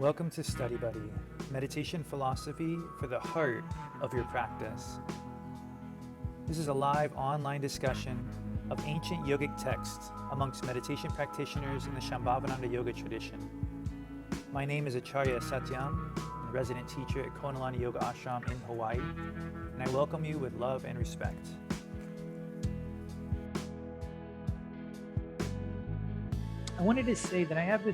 Welcome to Study Buddy, meditation philosophy for the heart of your practice. This is a live online discussion of ancient yogic texts amongst meditation practitioners in the Shambhavananda Yoga tradition. My name is Acharya Satyam, a resident teacher at Konalani Yoga Ashram in Hawaii, and I welcome you with love and respect. I wanted to say that I have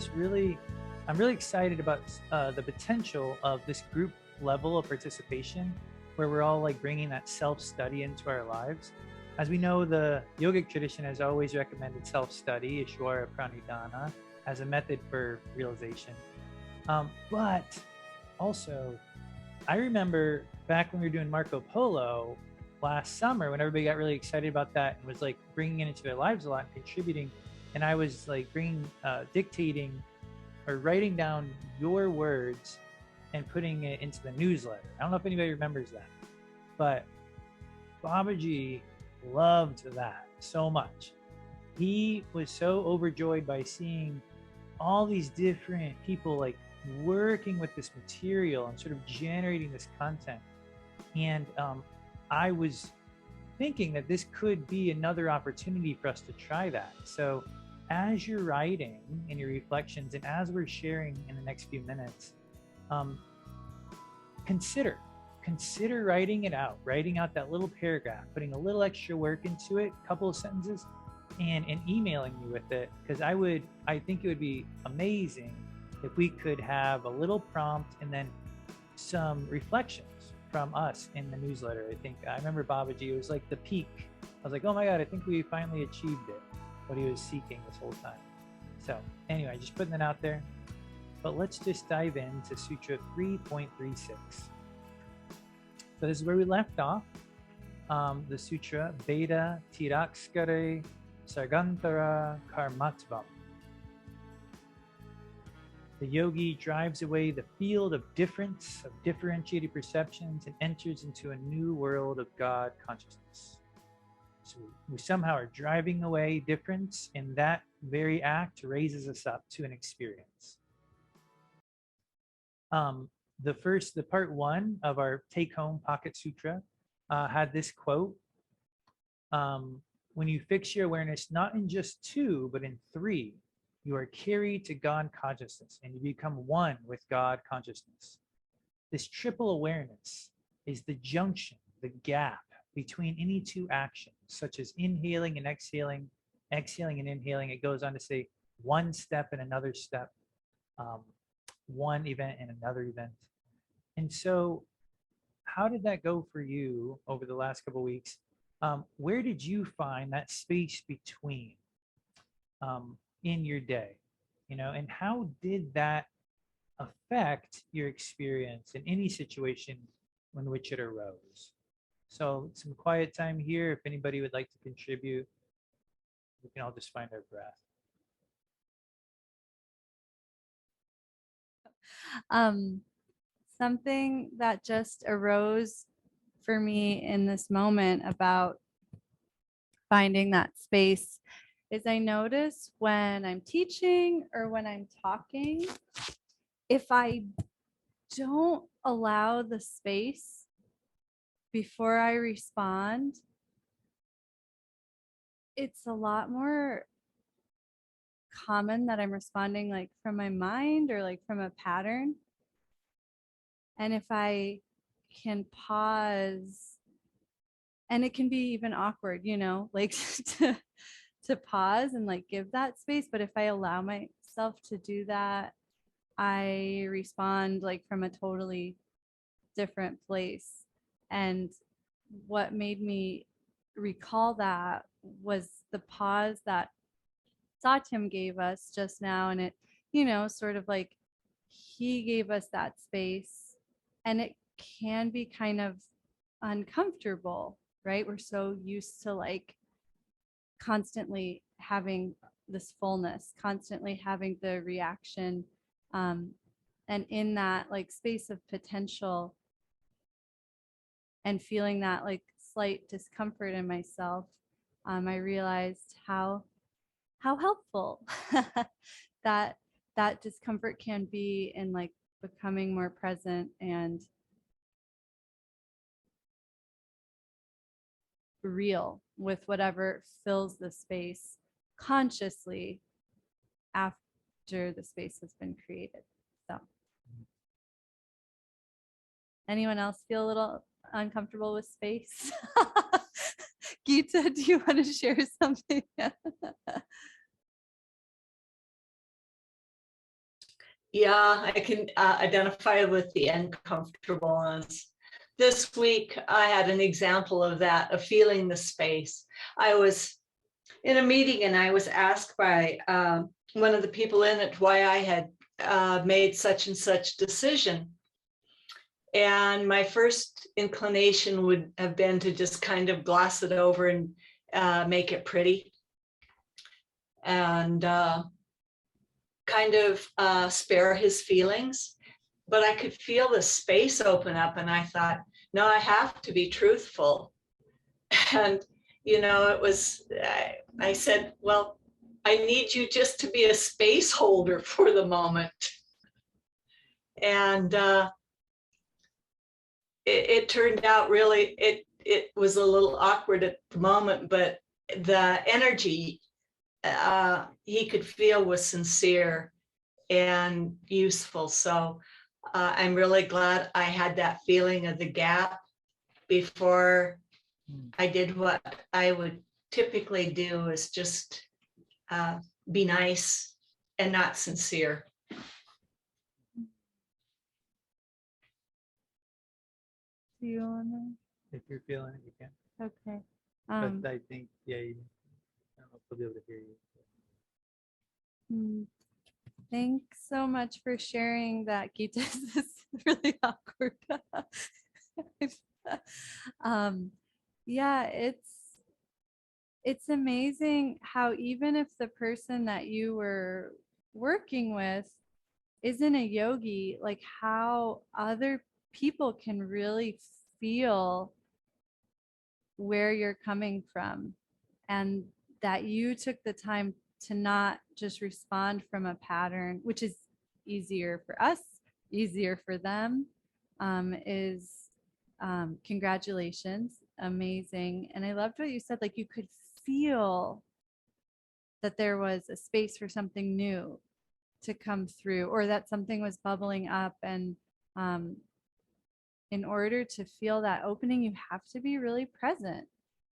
I'm really excited about the potential of this group level of participation where we're all like bringing that self-study into our lives. As we know, the yogic tradition has always recommended self-study, Ishvara pranidhana, as a method for realization. But also, I remember back when we were doing Marco Polo last summer, when everybody got really excited about that and was like bringing it into their lives a lot and contributing. And I was like dictating or writing down your words and putting it into the newsletter. I don't know if anybody remembers that, but Babaji loved that so much. He was so overjoyed by seeing all these different people like working with this material and sort of generating this content. And I was thinking that this could be another opportunity for us to try that. So as you're writing in your reflections and as we're sharing in the next few minutes, consider writing it out, writing out that little paragraph, putting a little extra work into it, a couple of sentences, and emailing me with it. Because I think it would be amazing if we could have a little prompt and then some reflections from us in the newsletter. I remember Babaji, it was like the peak. I was like, oh my God, I think we finally achieved it, what he was seeking this whole time. So anyway, just putting that out there. But let's just dive into Sutra 3.36. So this is where we left off. The sutra, Veda Tirakskare Sargantara Karmatvam. The yogi drives away the field of difference, of differentiated perceptions, and enters into a new world of God consciousness. So we somehow are driving away difference, and that very act raises us up to an experience. The part one of our take-home pocket sutra had this quote: when you fix your awareness not in just two, but in three, you are carried to God consciousness and you become one with God consciousness. This triple awareness is the junction, the gap between any two actions, such as inhaling and exhaling, exhaling and inhaling. It goes on to say one step and another step, one event and another event. And so how did that go for you over the last couple of weeks? Where did you find that space between in your day, and how did that affect your experience in any situation in which it arose? So some quiet time here. If anybody would like to contribute, we can all just find our breath. Something that just arose for me in this moment about finding that space is I notice when I'm teaching or when I'm talking, if I don't allow the space before I respond, it's a lot more common that I'm responding like from my mind or like from a pattern. And if I can pause, and it can be even awkward, like to pause and like give that space. But if I allow myself to do that, I respond like from a totally different place. And what made me recall that was the pause that Satyam gave us just now. And it, sort of like he gave us that space, and it can be kind of uncomfortable, right? We're so used to like constantly having this fullness, constantly having the reaction. And in that like space of potential and feeling that like slight discomfort in myself, I realized how helpful that that discomfort can be in like becoming more present and real with whatever fills the space consciously after the space has been created. So anyone else feel a little uncomfortable with space? Geeta, do you want to share something? Yeah, I can identify with the uncomfortableness. This week, I had an example of that, of feeling the space. I was in a meeting and I was asked by one of the people in it why I had made such and such decision. And my first inclination would have been to just kind of gloss it over and make it pretty. And kind of spare his feelings, but I could feel the space open up and I thought, no, I have to be truthful. And, you know, it was, I said, well, I need you just to be a space holder for the moment. And it turned out really, it was a little awkward at the moment, but the energy he could feel was sincere and useful. So I'm really glad I had that feeling of the gap before I did what I would typically do, is just be nice and not sincere. Do you want to? If you're feeling it, you can. Okay. But I think, yeah, I don't know if they'll be able to hear you. Thanks so much for sharing that, Geeta. This is really awkward. Yeah, it's amazing how even if the person that you were working with isn't a yogi, like how other people can really feel where you're coming from, and that you took the time to not just respond from a pattern, which is easier for us, easier for them, is congratulations, amazing. And I loved what you said, like you could feel that there was a space for something new to come through, or that something was bubbling up. And in order to feel that opening, you have to be really present,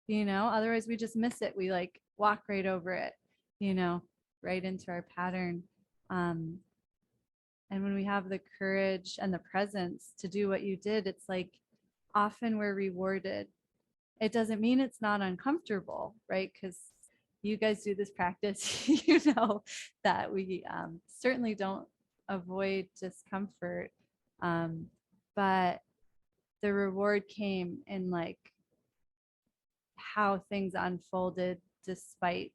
you know, otherwise we just miss it. We like walk right over it, you know, right into our pattern. And when we have the courage and the presence to do what you did, it's like often we're rewarded. It doesn't mean it's not uncomfortable, right? Because you guys do this practice, you know that we certainly don't avoid discomfort. But the reward came in like how things unfolded despite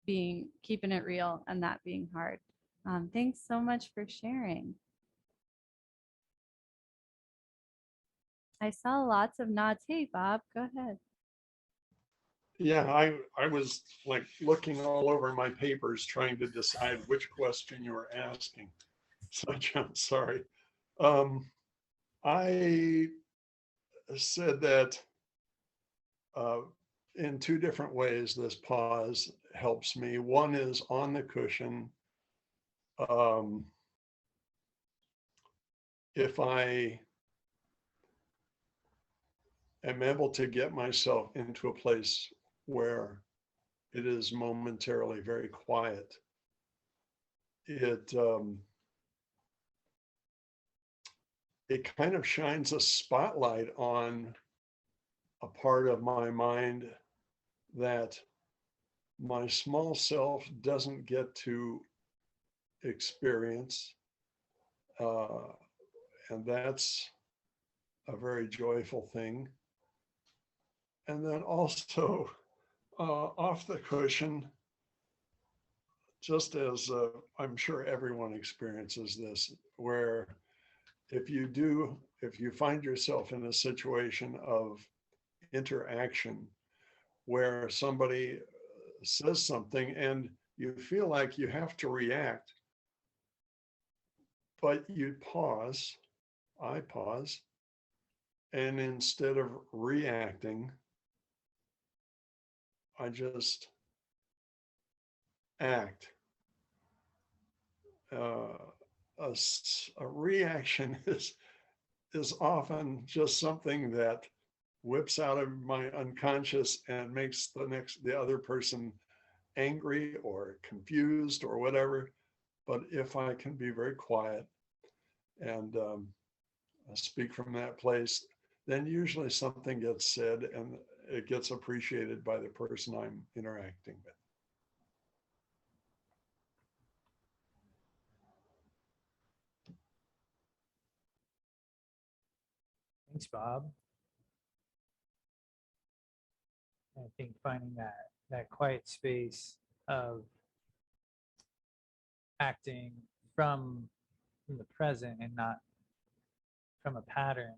keeping it real and that being hard. Thanks so much for sharing. I saw lots of nods. Hey, Bob, go ahead. Yeah, I was like looking all over my papers trying to decide which question you were asking. So I'm sorry. I said that in two different ways this pause helps me. One is on the cushion. If I am able to get myself into a place where it is momentarily very quiet, it kind of shines a spotlight on a part of my mind that my small self doesn't get to experience. And that's a very joyful thing. And then also off the cushion, just as I'm sure everyone experiences this, where if you find yourself in a situation of interaction where somebody says something and you feel like you have to react, but you'd pause, I pause, and instead of reacting, I just act. A reaction is often just something that whips out of my unconscious and makes the other person angry or confused or whatever. But if I can be very quiet and speak from that place, then usually something gets said and it gets appreciated by the person I'm interacting with. Thanks, Bob. I think finding that quiet space of acting from the present and not from a pattern.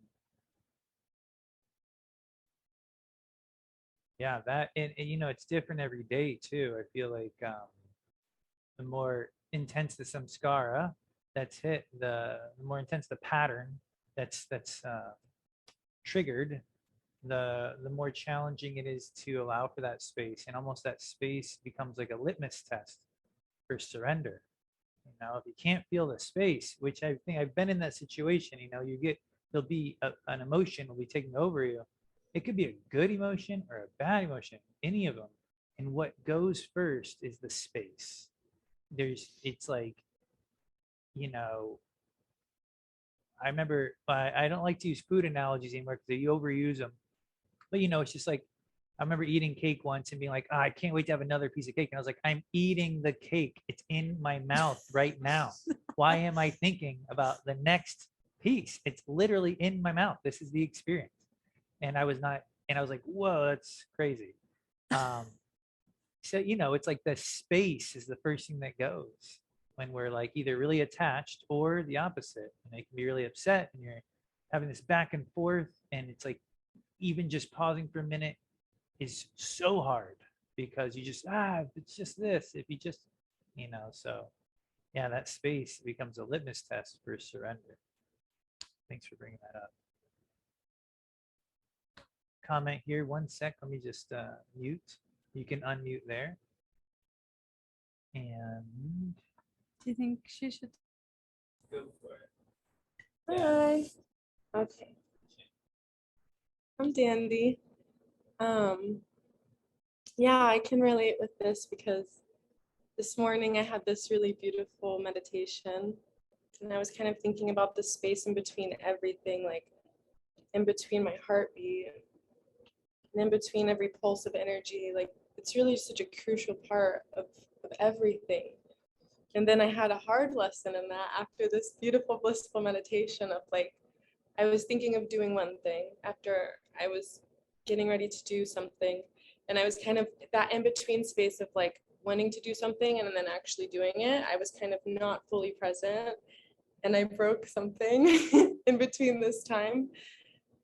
Yeah, that and you know, it's different every day too. I feel like the more intense the samskara that's hit, the more intense the pattern that's triggered, the more challenging it is to allow for that space, and almost that space becomes like a litmus test for surrender. You know, if you can't feel the space, which I think I've been in that situation, you know, there'll be an emotion will be taking over you. It could be a good emotion or a bad emotion, any of them. And what goes first is the space. It's like, you know, I remember, I don't like to use food analogies anymore because you overuse them. But, you know, it's just like, I remember eating cake once and being like, I can't wait to have another piece of cake. And I was like, I'm eating the cake. It's in my mouth right now. Why am I thinking about the next piece? It's literally in my mouth. This is the experience. And I was like, whoa, that's crazy. So, you know, it's like the space is the first thing that goes when we're like either really attached or the opposite. And they can be really upset and you're having this back and forth. And it's like, even just pausing for a minute is so hard because you just, it's just this, if you just, you know, so yeah, that space becomes a litmus test for surrender. Thanks for bringing that up. Comment here, 1 sec, let me just mute. You can unmute there. And Do you think she should? go for it. Hi. Okay. I'm Dandy. Yeah, I can relate with this because this morning I had this really beautiful meditation and I was kind of thinking about the space in between everything, like in between my heartbeat and in between every pulse of energy. Like it's really such a crucial part of everything. And then I had a hard lesson in that after this beautiful, blissful meditation of like, I was thinking of doing one thing after I was getting ready to do something. And I was kind of that in between space of like wanting to do something and then actually doing it. I was kind of not fully present and I broke something in between this time.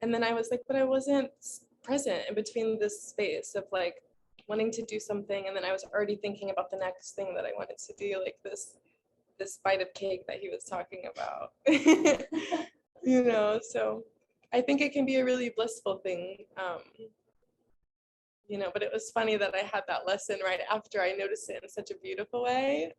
And then I was like, but I wasn't present in between this space of like wanting to do something. And then I was already thinking about the next thing that I wanted to do, like this bite of cake that he was talking about. You know, so I think it can be a really blissful thing, you know, but it was funny that I had that lesson right after I noticed it in such a beautiful way.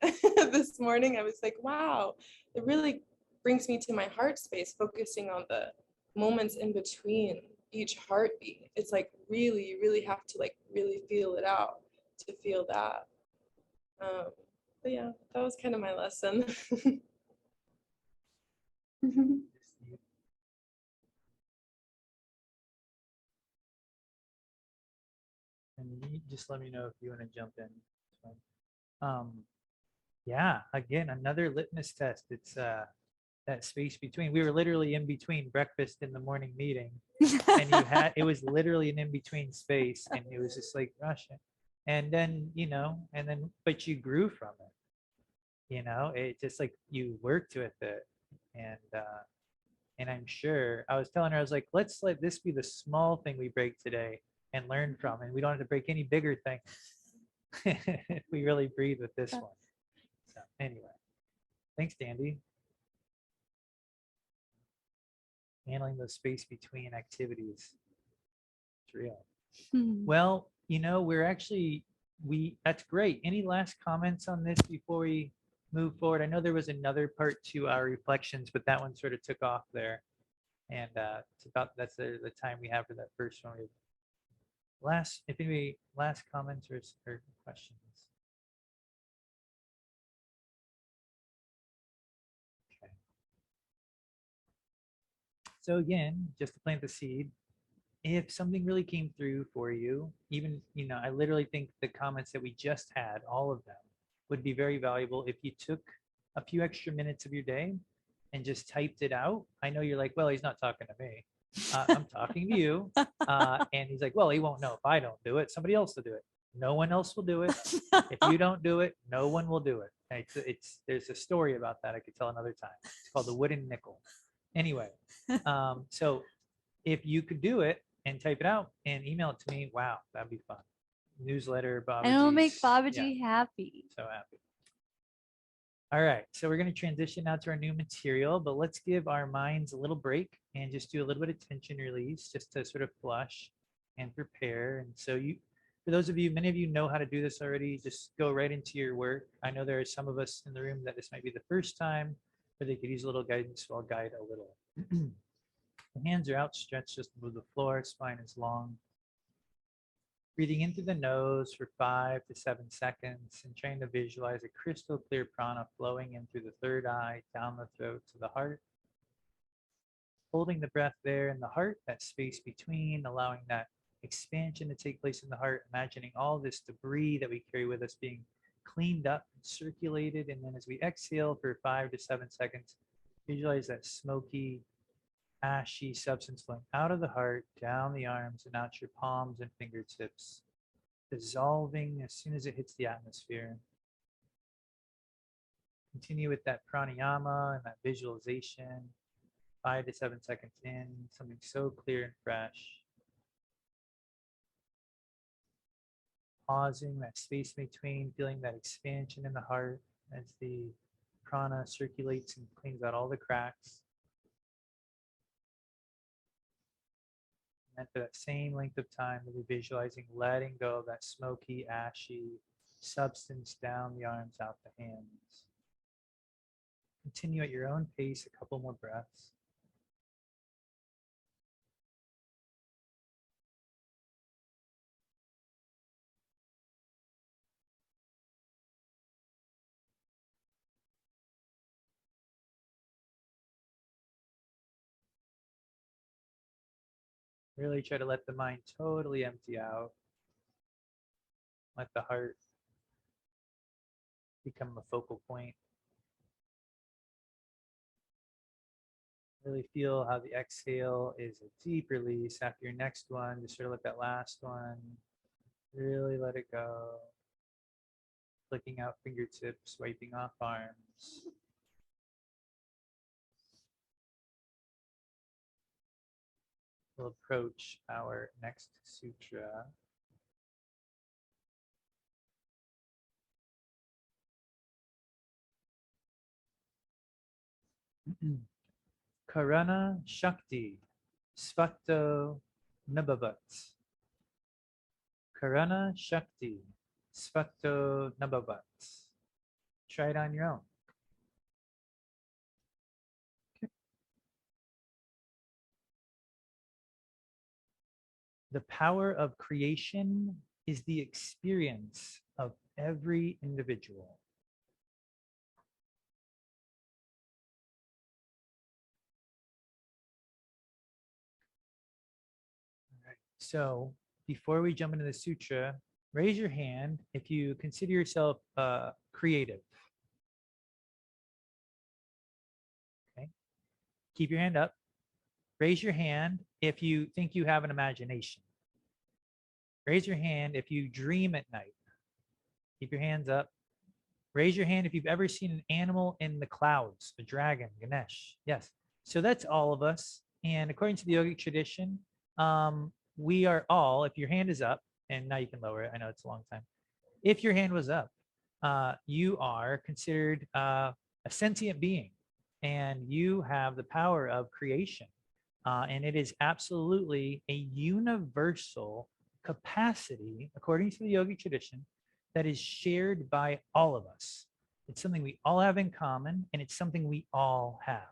This morning, I was like, wow, it really brings me to my heart space, focusing on the moments in between each heartbeat. It's like really, you really have to like really feel it out to feel that. But yeah, that was kind of my lesson. And you just let me know if you want to jump in. Yeah, again, another litmus test. It's that space between. We were literally in between breakfast and the morning meeting, and it was literally an in-between space, and it was just like rushing. And then, you know, but you grew from it. You know, it just like you worked with it. And I'm sure I was telling her, I was like, let's let this be the small thing we break today and learn from, and we don't have to break any bigger thing if we really breathe with this one. So anyway, thanks, Dandy. handling the space between activities. It's real. Hmm. Well, that's great. Any last comments on this before we move forward? I know there was another part to our reflections, but that one sort of took off there. And that's the time we have for that first one. If anybody last comments or questions. Okay. So again, just to plant the seed, if something really came through for you, even, I literally think the comments that we just had, all of them, would be very valuable if you took a few extra minutes of your day and just typed it out. I know you're like, well, he's not talking to me. I'm talking to you. And he's like, well, he won't know if I don't do it. Somebody else will do it. No one else will do it. If you don't do it, no one will do it. There's a story about that I could tell another time. It's called the wooden nickel. Anyway, so if you could do it and type it out and email it to me, wow, that'd be fun. Newsletter, Babaji. And it'll make Babaji happy. So happy. All right, so we're going to transition now to our new material, but let's give our minds a little break and just do a little bit of tension release just to sort of flush and prepare. And so for those of you, many of you know how to do this already, just go right into your work. I know there are some of us in the room that this might be the first time, but they could use a little guidance, so I'll guide a little. The hands are outstretched just above the floor, spine is long. Breathing in through the nose for 5 to 7 seconds and trying to visualize a crystal clear prana flowing in through the third eye, down the throat to the heart. Holding the breath there in the heart, that space between, allowing that expansion to take place in the heart, imagining all this debris that we carry with us being cleaned up and circulated. And then as we exhale for 5 to 7 seconds, visualize that smoky, ashy substance flowing out of the heart, down the arms, and out your palms and fingertips, dissolving as soon as it hits the atmosphere. Continue with that pranayama and that visualization. 5 to 7 seconds in, something so clear and fresh. Pausing, that space between, feeling that expansion in the heart as the prana circulates and cleans out all the cracks. And for that same length of time, we'll be visualizing letting go of that smoky, ashy substance down the arms, out the hands. Continue at your own pace, a couple more breaths. Really try to let the mind totally empty out. Let the heart become a focal point. Really feel how the exhale is a deep release. After your next one, just sort of let that last one really let it go. Flicking out fingertips, wiping off arms. We'll approach our next sutra. Karaṇa śaktiḥ, svato'nubhavāt. Karaṇa śaktiḥ, svato'nubhavāt. Try it on your own. Okay. The power of creation is the experience of every individual. So before we jump into the sutra, raise your hand if you consider yourself creative. Okay. Keep your hand up. Raise your hand if you think you have an imagination. Raise your hand if you dream at night. Keep your hands up. Raise your hand if you've ever seen an animal in the clouds, a dragon, Ganesh. Yes. So that's all of us. And according to the Yogic tradition, we are all, if your hand is up, and now you can lower it. I know it's a long time. If your hand was up, you are considered a sentient being, and you have the power of creation. And it is absolutely a universal capacity, according to the Yogic tradition, that is shared by all of us. It's something we all have in common, and it's something we all have.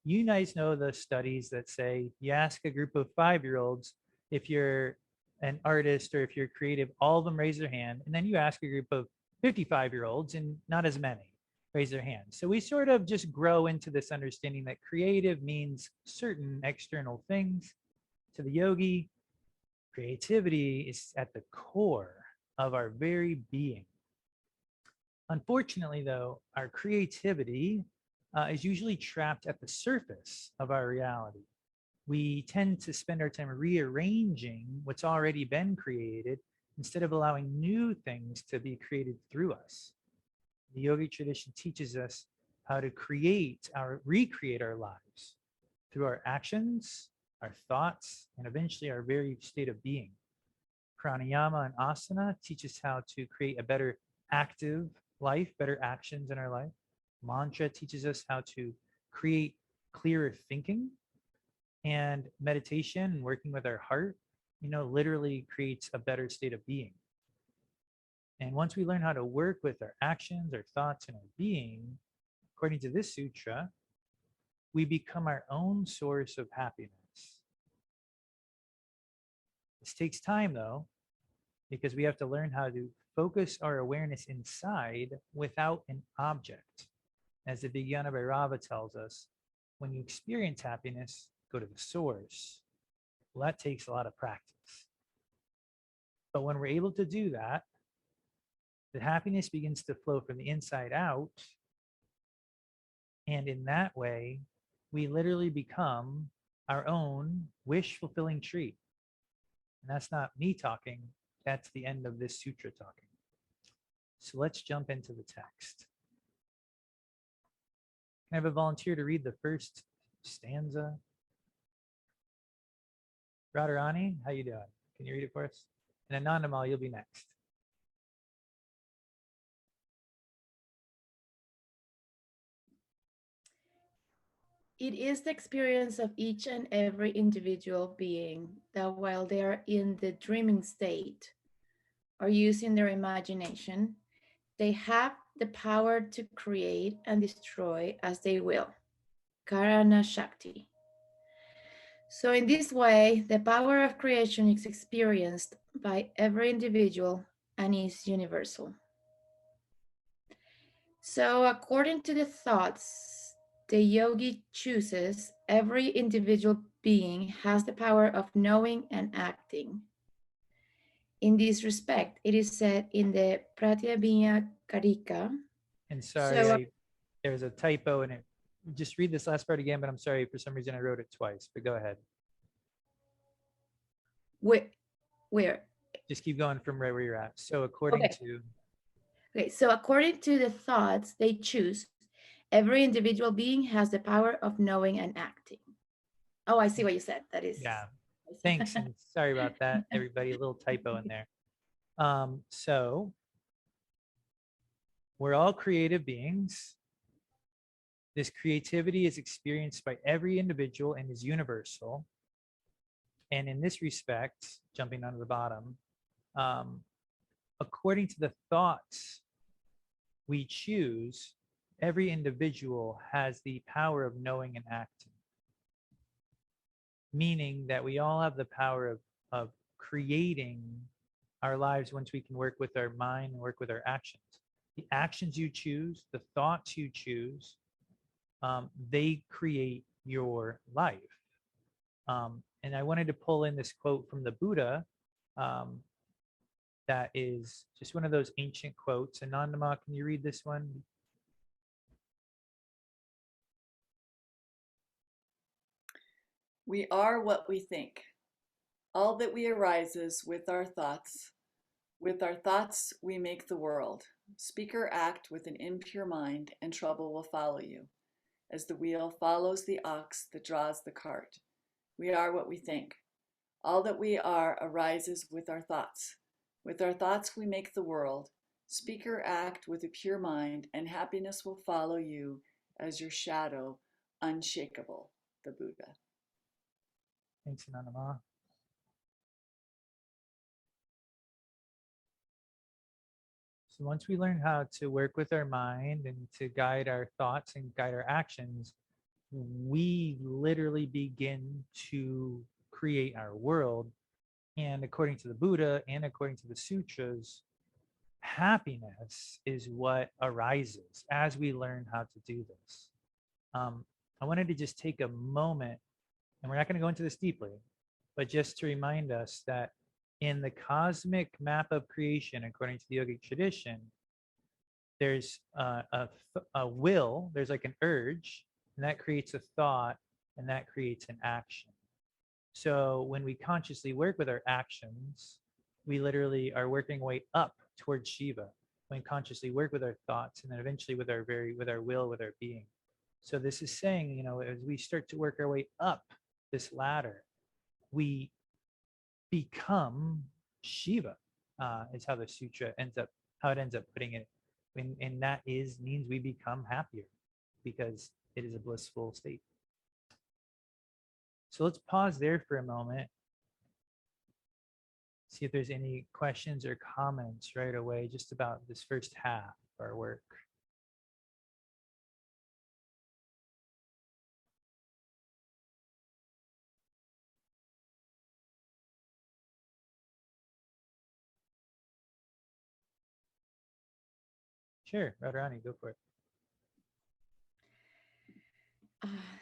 You guys know the studies that say you ask a group of 5-year-olds if you're an artist or if you're creative, all of them raise their hand. And then you ask a group of 55-year-olds and not as many raise their hands. So we sort of just grow into this understanding that creative means certain external things. To the yogi, creativity is at the core of our very being. Unfortunately, though, our creativity is usually trapped at the surface of our reality. We tend to spend our time rearranging what's already been created instead of allowing new things to be created through us. The Yogic tradition teaches us how to recreate our lives through our actions, our thoughts, and eventually our very state of being. Pranayama and asana teach us how to create a better active life, better actions in our life. Mantra teaches us how to create clearer thinking, and meditation and working with our heart, literally creates a better state of being. And once we learn how to work with our actions, our thoughts, and our being, according to this sutra, we become our own source of happiness. This takes time, though, because we have to learn how to focus our awareness inside without an object. As the Vijnana Bhairava tells us, when you experience happiness, go to the source. Well, that takes a lot of practice. But when we're able to do that, the happiness begins to flow from the inside out. And in that way, we literally become our own wish-fulfilling tree. And that's not me talking, that's the end of this sutra talking. So let's jump into the text. Can I have a volunteer to read the first stanza? Radharani, how you doing? Can you read it for us? And Anandamal, you'll be next. It is the experience of each and every individual being that while they are in the dreaming state or using their imagination, they have the power to create and destroy as they will. Karaṇa śaktiḥ. So in this way, the power of creation is experienced by every individual and is universal. So according to the thoughts the yogi chooses, every individual being has the power of knowing and acting. In this respect, it is said in the Pratyabhijna Karika. And sorry, there's a typo in it. Just read this last part again, but I'm sorry, for some reason I wrote it twice, but go ahead. Where? Just keep going from right where you're at. So according to... Okay, so according to the thoughts they choose, every individual being has the power of knowing and acting. Oh, I see what you said. That is... Yeah, thanks. And sorry about that, everybody, a little typo in there. So we're all creative beings. This creativity is experienced by every individual and is universal. And in this respect, jumping down to the bottom, according to the thoughts we choose, every individual has the power of knowing and acting. Meaning that we all have the power of creating our lives once we can work with our mind and work with our actions. The actions you choose, the thoughts you choose, they create your life. And I wanted to pull in this quote from the Buddha that is just one of those ancient quotes. Anandama, can you read this one? We are what we think. All that we arises with our thoughts. With our thoughts, we make the world. Speak or act with an impure mind, and trouble will follow you, as the wheel follows the ox that draws the cart. We are what we think. All that we are arises with our thoughts. With our thoughts, we make the world. Speak or act with a pure mind, and happiness will follow you as your shadow, unshakable. The Buddha. Thanks, Anandama. So once we learn how to work with our mind and to guide our thoughts and guide our actions, we literally begin to create our world. And according to the Buddha and according to the sutras, happiness is what arises as we learn how to do this. I wanted to just take a moment, and we're not going to go into this deeply, but just to remind us that in the cosmic map of creation, according to the Yogic tradition, there's a will, there's like an urge, and that creates a thought, and that creates an action. So when we consciously work with our actions, we literally are working way up towards Shiva. When consciously work with our thoughts, and then eventually with our will, with our being. So this is saying, you know, as we start to work our way up this ladder, we become Shiva, is how the sutra ends up putting it. And that means we become happier because it is a blissful state. So let's pause there for a moment. See if there's any questions or comments right away just about this first half of our work. Sure, Radharani, go for it.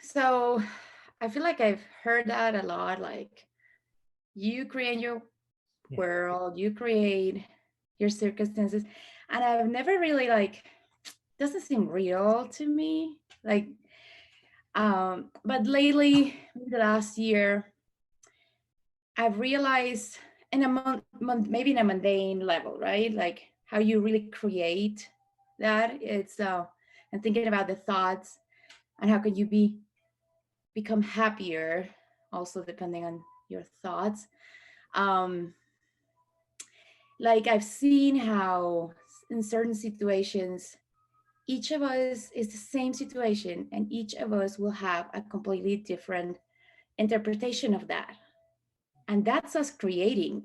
So I feel like I've heard that a lot, like you create your world, you create your circumstances, and I've never really doesn't seem real to me, but lately, the last year, I've realized in a maybe in a mundane level, right? Like how you really create that. It's and thinking about the thoughts and how can you become happier, also depending on your thoughts. Like I've seen how in certain situations, each of us is the same situation, and each of us will have a completely different interpretation of that. And that's us creating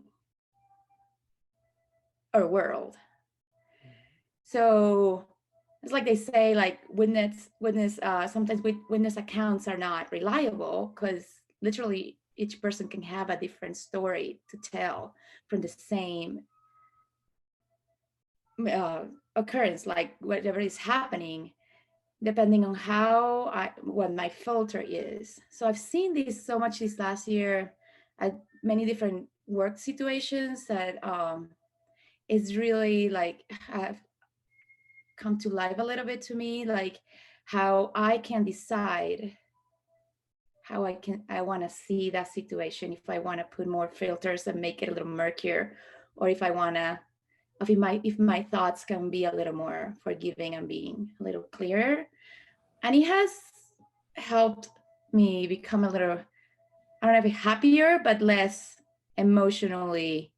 our world. So it's like they say, like sometimes witness accounts are not reliable because literally each person can have a different story to tell from the same occurrence, like whatever is happening, depending on what my filter is. So I've seen this so much this last year at many different work situations that it's really like have come to life a little bit to me, like how I can decide how I want to see that situation, if I want to put more filters and make it a little murkier, or if I want to, if my thoughts can be a little more forgiving and being a little clearer. And it has helped me become a little, I don't know if happier, but less emotionally,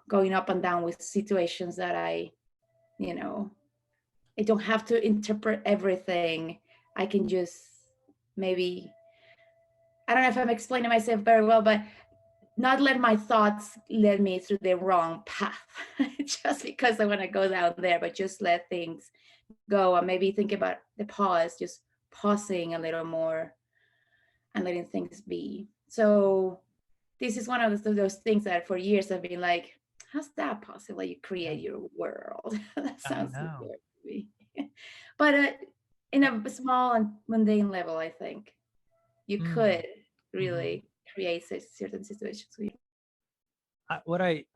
going up and down with situations that I don't have to interpret everything. I can just maybe, I don't know if I'm explaining myself very well, but not let my thoughts lead me through the wrong path just because I want to go down there, but just let things go and maybe think about the pause, just pausing a little more and letting things be. So this is one of those things that for years I've been like, how's that possible? You create your world. That sounds weird to me. But in a small and mundane level, I think you could really create certain situations.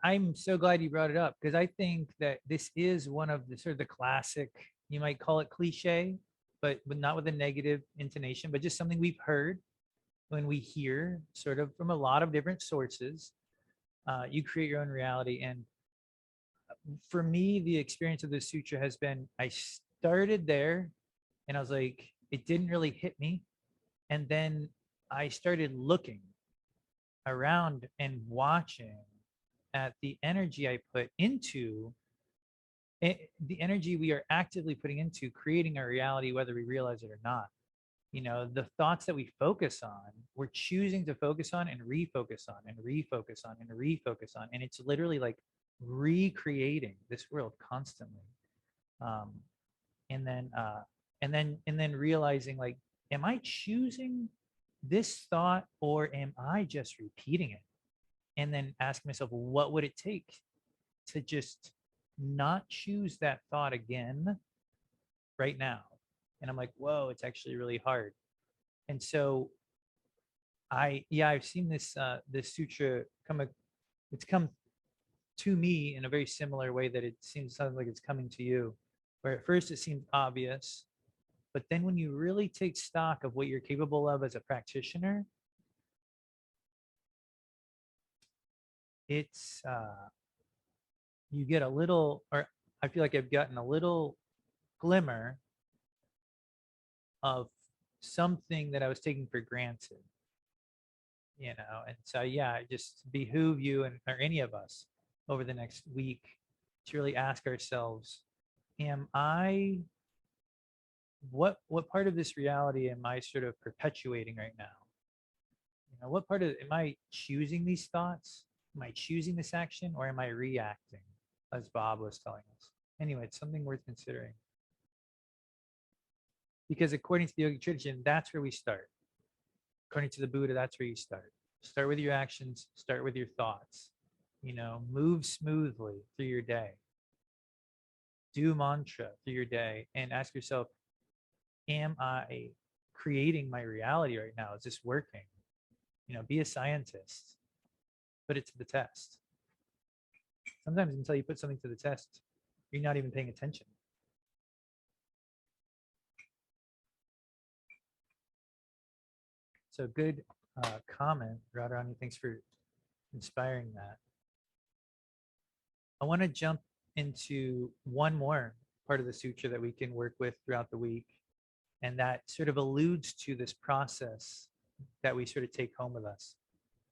I'm so glad you brought it up, because I think that this is one of the sort of the classic, you might call it cliche, but not with a negative intonation, but just something we've heard when we hear sort of from a lot of different sources. You create your own reality. And for me, the experience of the sutra has been, I started there and I was like, it didn't really hit me. And then I started looking around and watching at the energy I put into it, the energy we are actively putting into creating our reality, whether we realize it or not. You know, the thoughts that we focus on, we're choosing to focus on and refocus on and refocus on and refocus on. And it's literally like recreating this world constantly. Um, and then realizing, like, am I choosing this thought or am I just repeating it? And then asking myself, what would it take to just not choose that thought again right now? And I'm like, whoa, it's actually really hard. And so I've seen this sutra it's come to me in a very similar way that it sounds like it's coming to you, where at first it seemed obvious, but then when you really take stock of what you're capable of as a practitioner, it's you get a little, or I feel like I've gotten a little glimmer of something that I was taking for granted, you know. And so I just behoove you and or any of us over the next week to really ask ourselves, am I what part of this reality am I sort of perpetuating right now? You know, what part of am I choosing these thoughts? Am I choosing this action, or am I reacting, as Bob was telling us? Anyway, it's something worth considering. Because according to the Yogic tradition, that's where we start. According to the Buddha, that's where you start. Start with your actions, start with your thoughts. You know, move smoothly through your day. Do mantra through your day and ask yourself, am I creating my reality right now? Is this working? You know, be a scientist. Put it to the test. Sometimes until you put something to the test, you're not even paying attention. So good comment, Radharani. Thanks for inspiring that. I want to jump into one more part of the sutra that we can work with throughout the week. And that sort of alludes to this process that we sort of take home with us.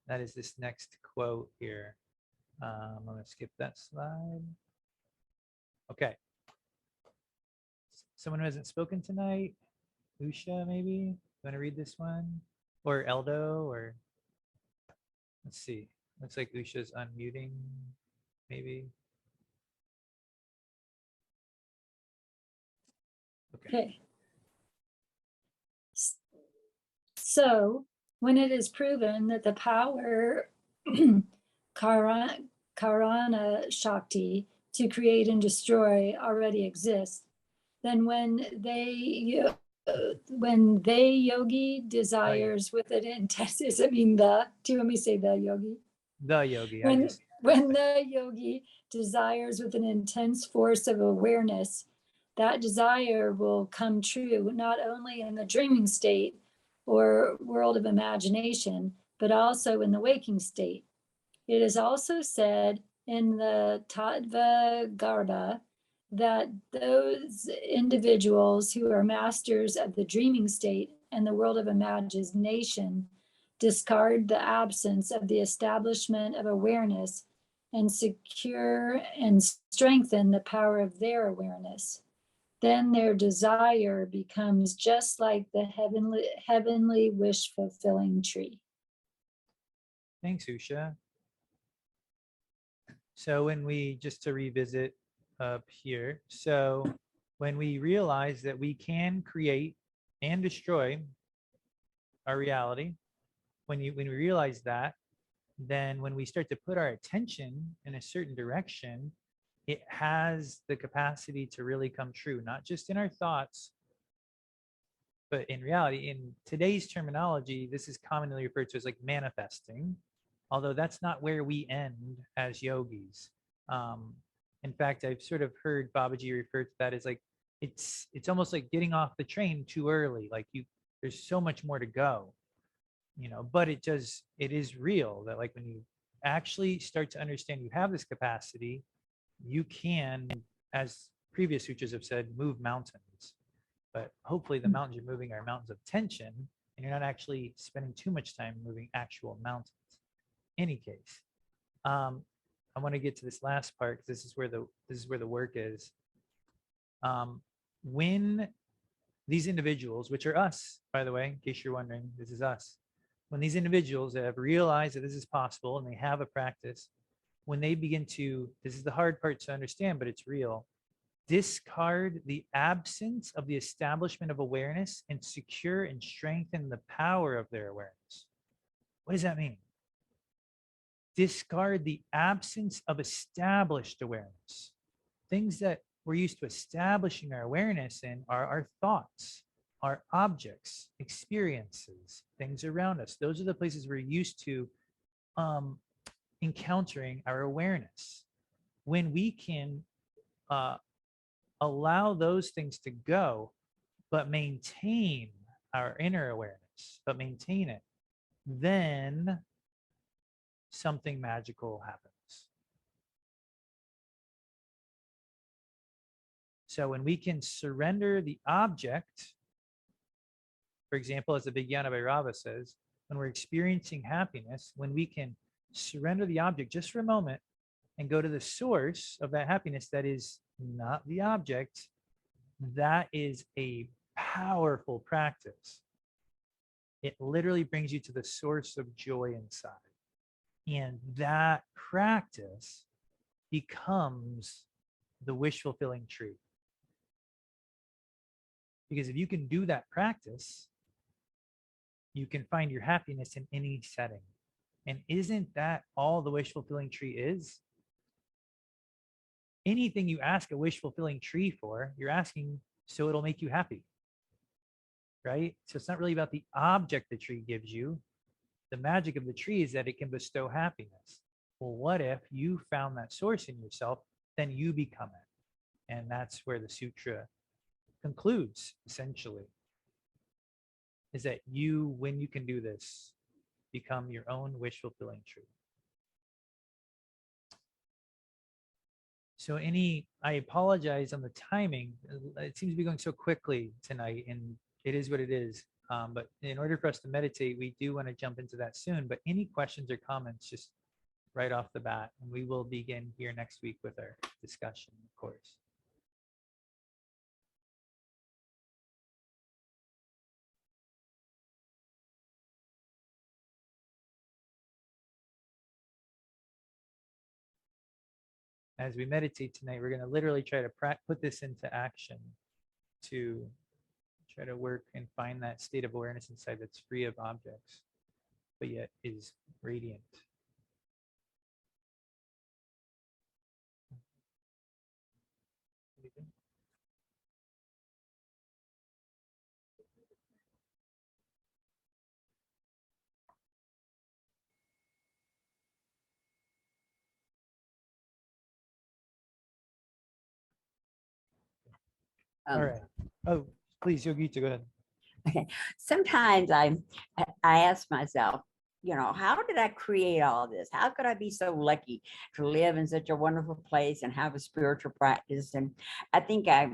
That is this next quote here. I'm going to skip that slide. Okay. Someone who hasn't spoken tonight, Usha, maybe? You want to read this one? Or Eldo, or let's see. Looks like Usha's unmuting, maybe. Okay. So when it is proven that the power karaṇa śaktiḥ to create and destroy already exists, then when they yogi desires with an intent, does it mean the? Do you want me to say the yogi? The yogi. When the yogi desires with an intense force of awareness, that desire will come true not only in the dreaming state or world of imagination, but also in the waking state. It is also said in the Tattva Garbha that those individuals who are masters of the dreaming state and the world of imagination discard the absence of the establishment of awareness and secure and strengthen the power of their awareness. Then their desire becomes just like the heavenly wish-fulfilling tree. Thanks, Usha. So when we, just to revisit up here, so when we realize that we can create and destroy our reality, when we realize that, then when we start to put our attention in a certain direction, it has the capacity to really come true, not just in our thoughts, but in reality. In today's terminology, this is commonly referred to as like manifesting, although that's not where we end as yogis. In fact, I've sort of heard Babaji refer to that as like, it's almost like getting off the train too early. Like there's so much more to go, you know, but it is real that like when you actually start to understand you have this capacity, you can, as previous sutras have said, move mountains. But hopefully the mountains you're moving are mountains of tension, and you're not actually spending too much time moving actual mountains. Any case, I want to get to this last part because this is where the work is. When these individuals, which are us, by the way, in case you're wondering, this is us. When these individuals that have realized that this is possible and they have a practice, when they begin to, this is the hard part to understand, but it's real, discard the absence of the establishment of awareness and secure and strengthen the power of their awareness. What does that mean? Discard the absence of established awareness. Things that we're used to establishing our awareness in are our thoughts, our objects, experiences, things around us. Those are the places we're used to encountering our awareness. When we can allow those things to go, but maintain our inner awareness, but maintain it, then something magical happens. So when we can surrender the object, for example, as the Vijnana Bhairava says, when we're experiencing happiness, when we can surrender the object just for a moment and go to the source of that happiness that is not the object, that is a powerful practice. It literally brings you to the source of joy inside. And that practice becomes the wish-fulfilling tree. Because if you can do that practice, you can find your happiness in any setting. And isn't that all the wish-fulfilling tree is? Anything you ask a wish-fulfilling tree for, you're asking so it'll make you happy, right? So it's not really about the object the tree gives you. The magic of the tree is that it can bestow happiness. Well, what if you found that source in yourself, then you become it. And that's where the sutra concludes, essentially, is that you, when you can do this, become your own wish-fulfilling tree. So I apologize on the timing. It seems to be going so quickly tonight, and it is what it is. But in order for us to meditate, we do want to jump into that soon. But any questions or comments, just right off the bat, and we will begin here next week with our discussion, of course. As we meditate tonight, we're going to literally try to put this into action to try to work and find that state of awareness inside that's free of objects, but yet is radiant. All right. Oh, please, Yogita, go ahead. Okay. Sometimes I ask myself, how did I create all this? How could I be so lucky to live in such a wonderful place and have a spiritual practice? And I think I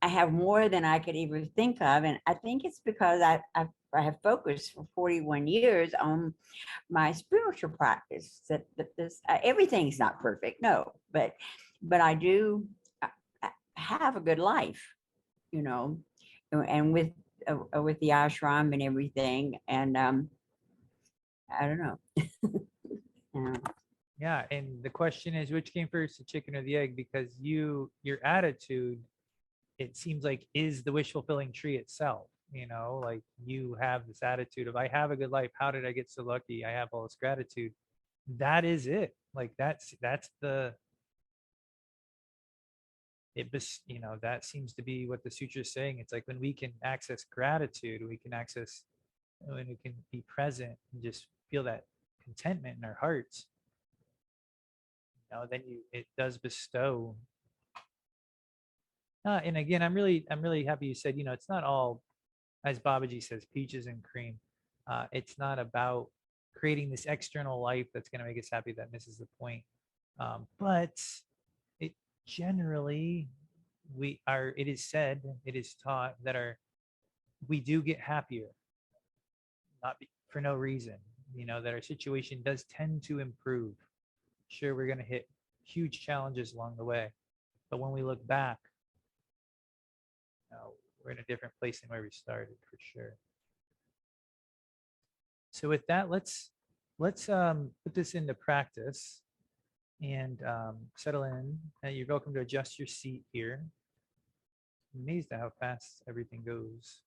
have more than I could even think of. And I think it's because I have focused for 41 years on my spiritual practice. That this everything's not perfect, no, but I do have a good life, and with the ashram and everything. And I don't know. Yeah, and the question is, which came first, the chicken or the egg? Because your attitude, it seems like, is the wish-fulfilling tree itself. Like you have this attitude of, I have a good life. How did I get so lucky? I have all this gratitude. That is it. Like that's the, that seems to be what the sutra is saying. It's like when we can access gratitude, when we can be present and just feel that contentment in our hearts, then it does bestow. And again, I'm really happy you said, it's not all, as Babaji says, peaches and cream. It's not about creating this external life that's going to make us happy. That misses the point. But it generally, it is said, it is taught that we do get happier, for no reason, that our situation does tend to improve. Sure, we're going to hit huge challenges along the way, but when we look back, we're in a different place than where we started for sure. So with that, let's put this into practice and settle in. You're welcome to adjust your seat here. I'm amazed at how fast everything goes.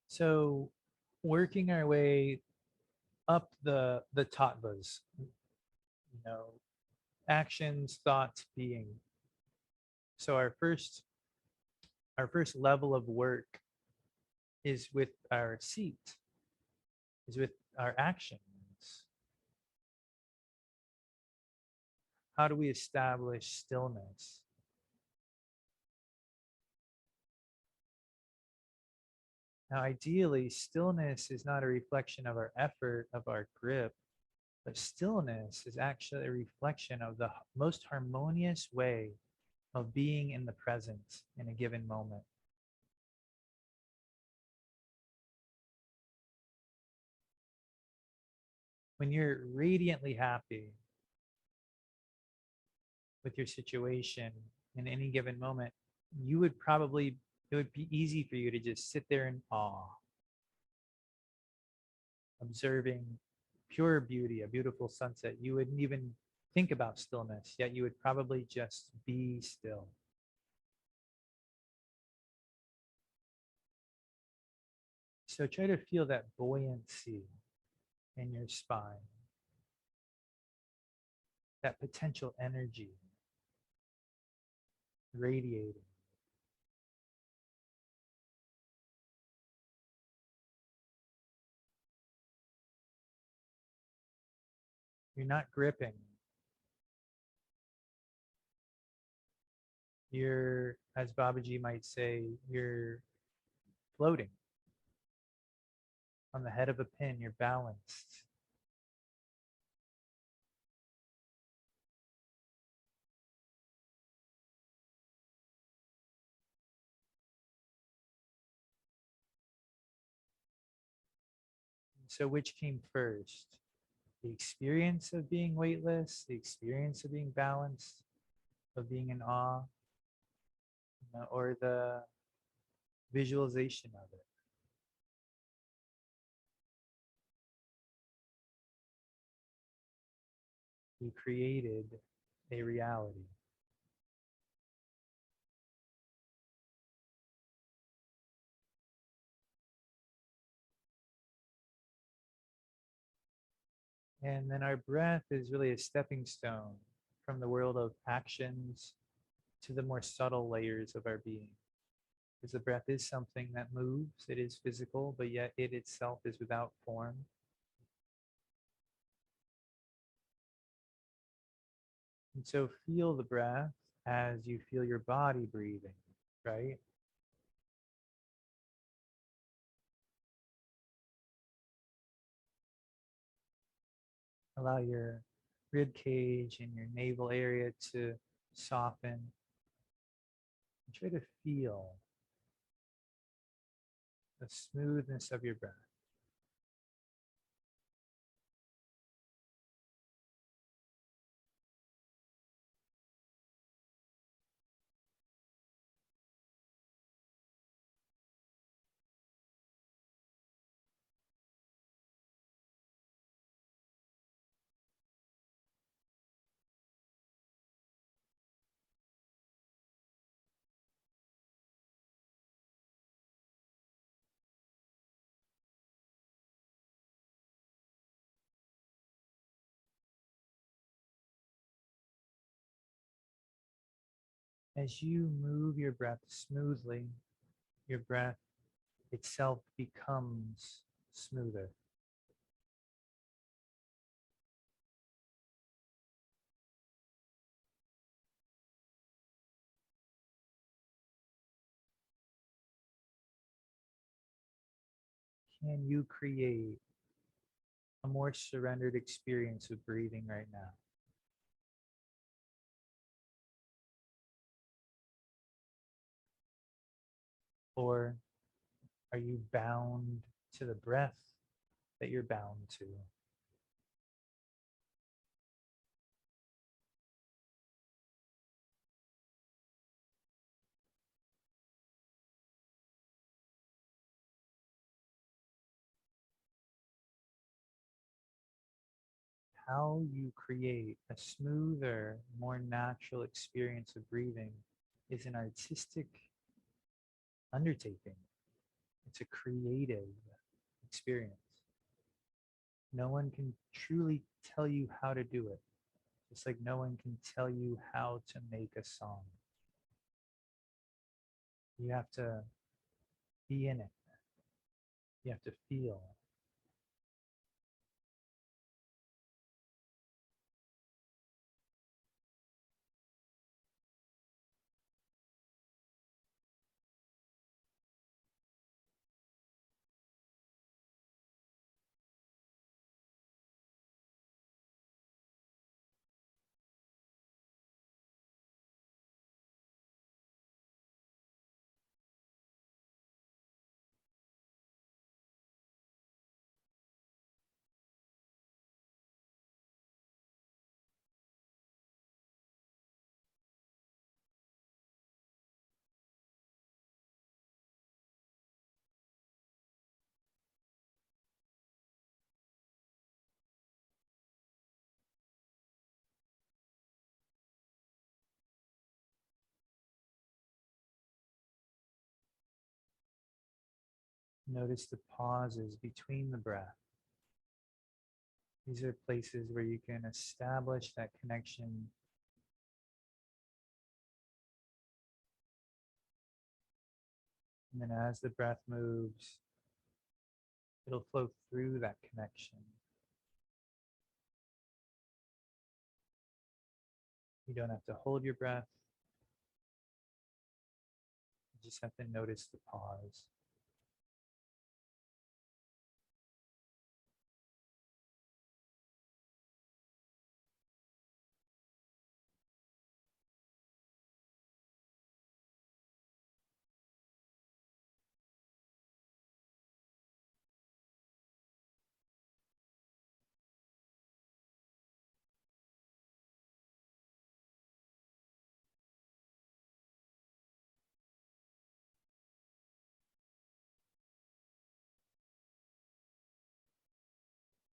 So working our way up the tattvas, actions, thoughts, being. So our first level of work is with our seat, is with our actions. How do we establish stillness? Now, ideally, stillness is not a reflection of our effort, of our grip, but stillness is actually a reflection of the most harmonious way of being in the present in a given moment. When you're radiantly happy with your situation in any given moment, it would be easy for you to just sit there in awe, observing pure beauty, a beautiful sunset. You wouldn't even think about stillness, yet you would probably just be still. So try to feel that buoyancy in your spine, that potential energy radiating. You're not gripping. You're, as Babaji might say, you're floating on the head of a pin. You're balanced. So which came first? The experience of being weightless, the experience of being balanced, of being in awe, or the visualization of it? You created a reality. And then our breath is really a stepping stone from the world of actions to the more subtle layers of our being. Because the breath is something that moves, it is physical, but yet it itself is without form. And so feel the breath as you feel your body breathing, right? Allow your rib cage and your navel area to soften. And try to feel the smoothness of your breath. As you move your breath smoothly, your breath itself becomes smoother. Can you create a more surrendered experience of breathing right now? Or are you bound to the breath that you're bound to? How you create a smoother, more natural experience of breathing is an artistic undertaking. It's a creative experience. No one can truly tell you how to do it, just like no one can tell you how to make a song. You have to be in it. You have to feel. Notice the pauses between the breath. These are places where you can establish that connection. And then as the breath moves, it'll flow through that connection. You don't have to hold your breath. You just have to notice the pause.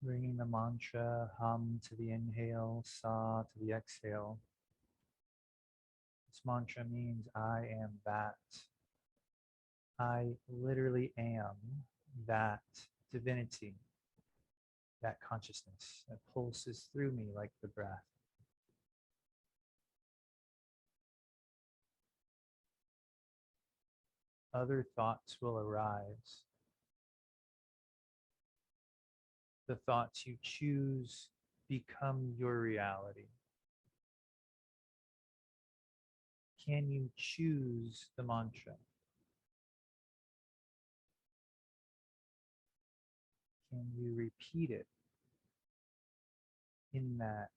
Bringing the mantra hum to the inhale, sa to the exhale. This mantra means I am that. I literally am that divinity, that consciousness that pulses through me like the breath. Other thoughts will arise. The thoughts you choose become your reality. Can you choose the mantra? Can you repeat it in that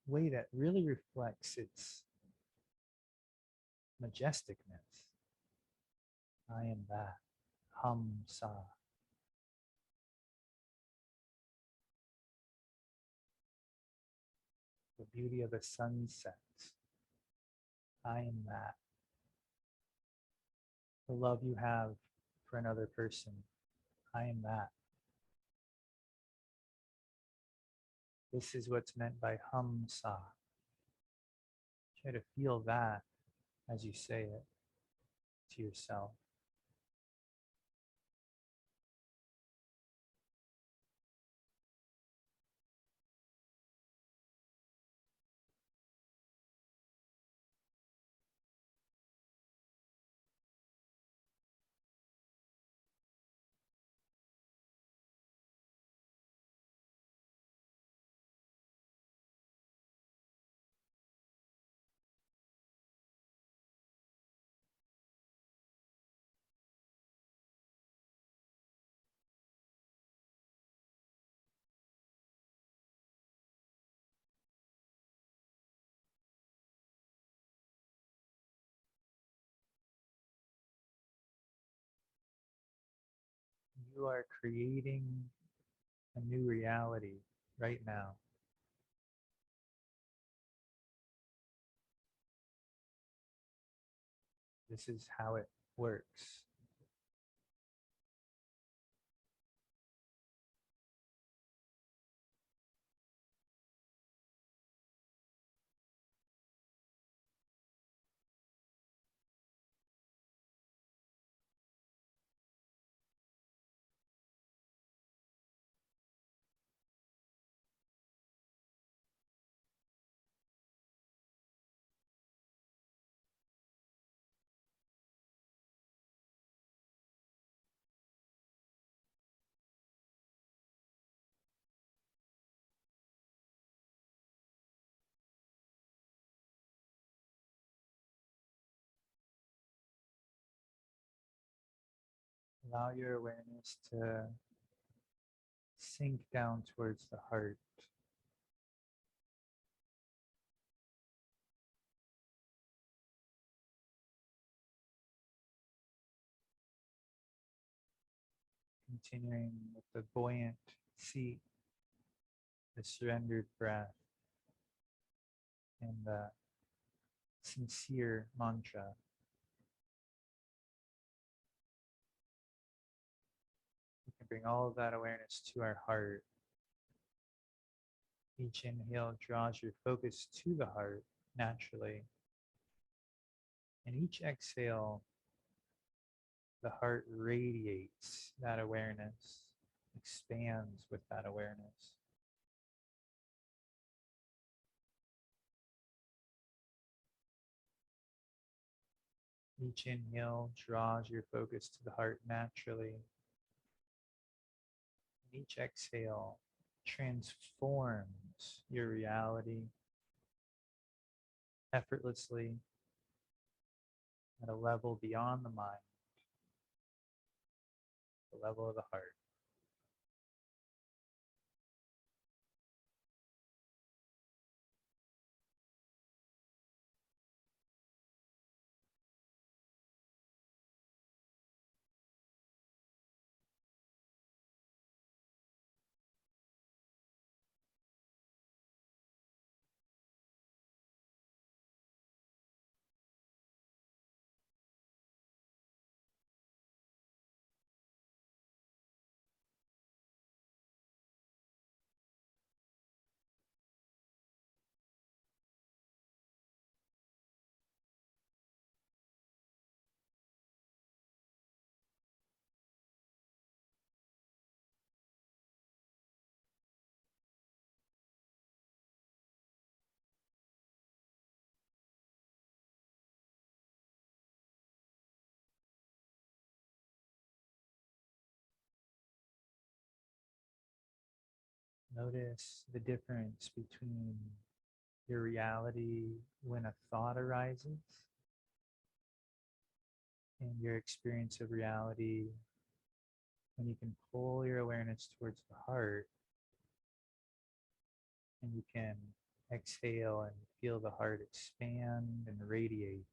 way that really reflects its majesticness? I am that. Hum sa. The beauty of a sunset. I am that. The love you have for another person. I am that. This is what's meant by hum sa. Try to feel that as you say it to yourself. you are creating a new reality right now. This is how it works. Allow your awareness to sink down towards the heart. Continuing with the buoyant seat, the surrendered breath, and the sincere mantra. We can bring all of that awareness to our heart. Each inhale draws your focus to the heart naturally. And each exhale, the heart radiates that awareness, expands with that awareness. Each inhale draws your focus to the heart naturally. And each exhale transforms your reality effortlessly at a level beyond the mind, the level of the heart. Notice the difference between your reality when a thought arises and your experience of reality when you can pull your awareness towards the heart and you can exhale and feel the heart expand and radiate.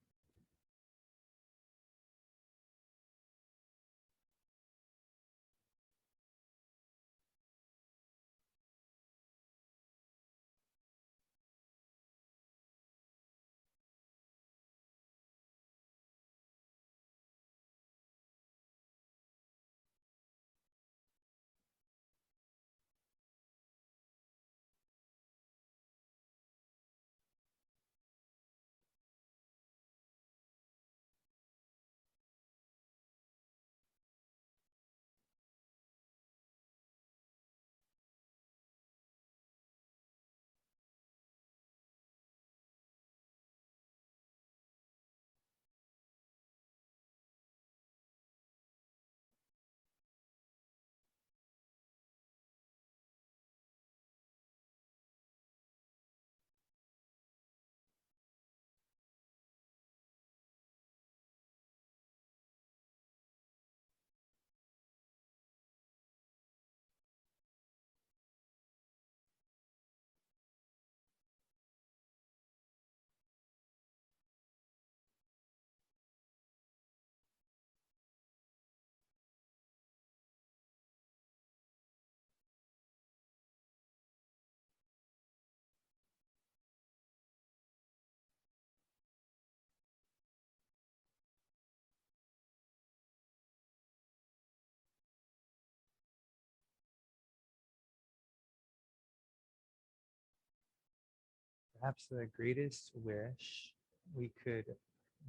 Perhaps the greatest wish we could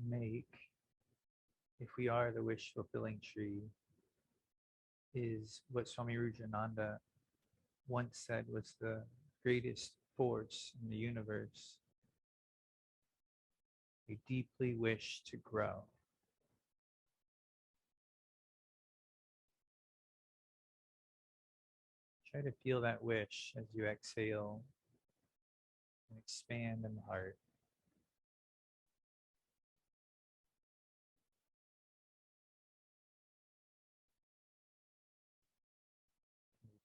make, if we are the wish fulfilling tree, is what Swami Rujananda once said was the greatest force in the universe. We deeply wish to grow. Try to feel that wish as you exhale and expand in the heart.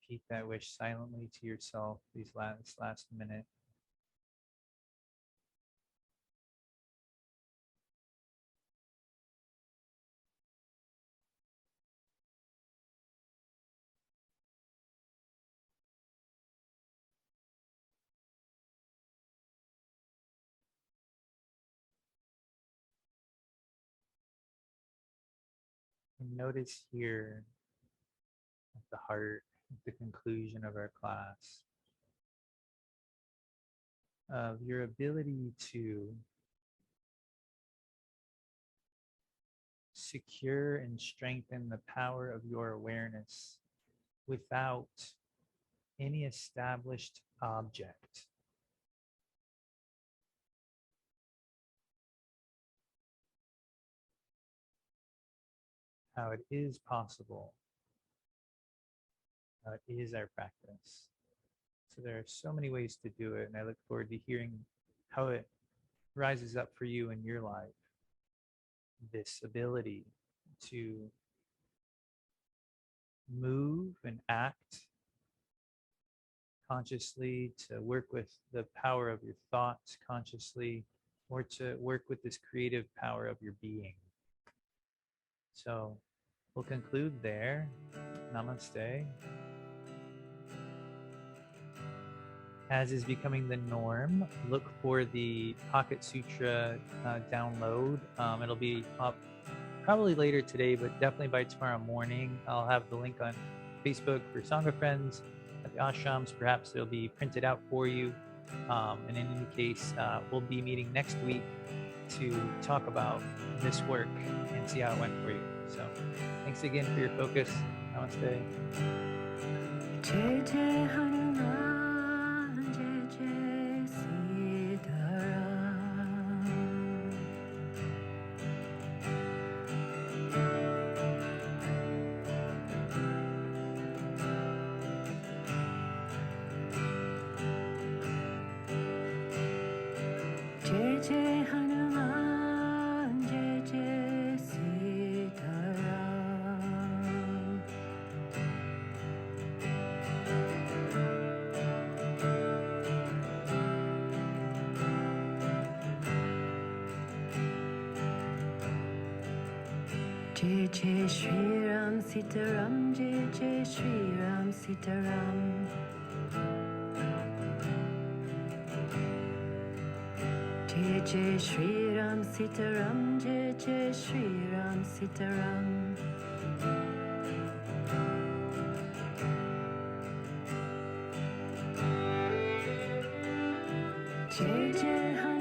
Repeat that wish silently to yourself this last minute. And notice here at the heart, at the conclusion of our class, of your ability to secure and strengthen the power of your awareness without any established object. How it is possible. How it is our practice. So there are so many ways to do it, and I look forward to hearing how it rises up for you in your life. This ability to move and act consciously, to work with the power of your thoughts consciously, or to work with this creative power of your being. So we'll conclude there. Namaste. As is becoming the norm, look for the Pocket Sutra download. It'll be up probably later today, but definitely by tomorrow morning. I'll have the link on Facebook for Sangha friends at the ashrams. Perhaps it'll be printed out for you. And in any case, we'll be meeting next week to talk about this work and see how it went for you. So thanks again for your focus. Namaste. Jai Jai Hanuman, Jai Jai Sitaram. Jai Jai Hanuman, Jai Jai Sitaram. Jai Jai Shri Ram Sitaram, Jai Jai Shri Ram Sitaram. Jai Jai Shri Ram Sitaram, Jai Jai Shri Ram Sitaram. Jai Jai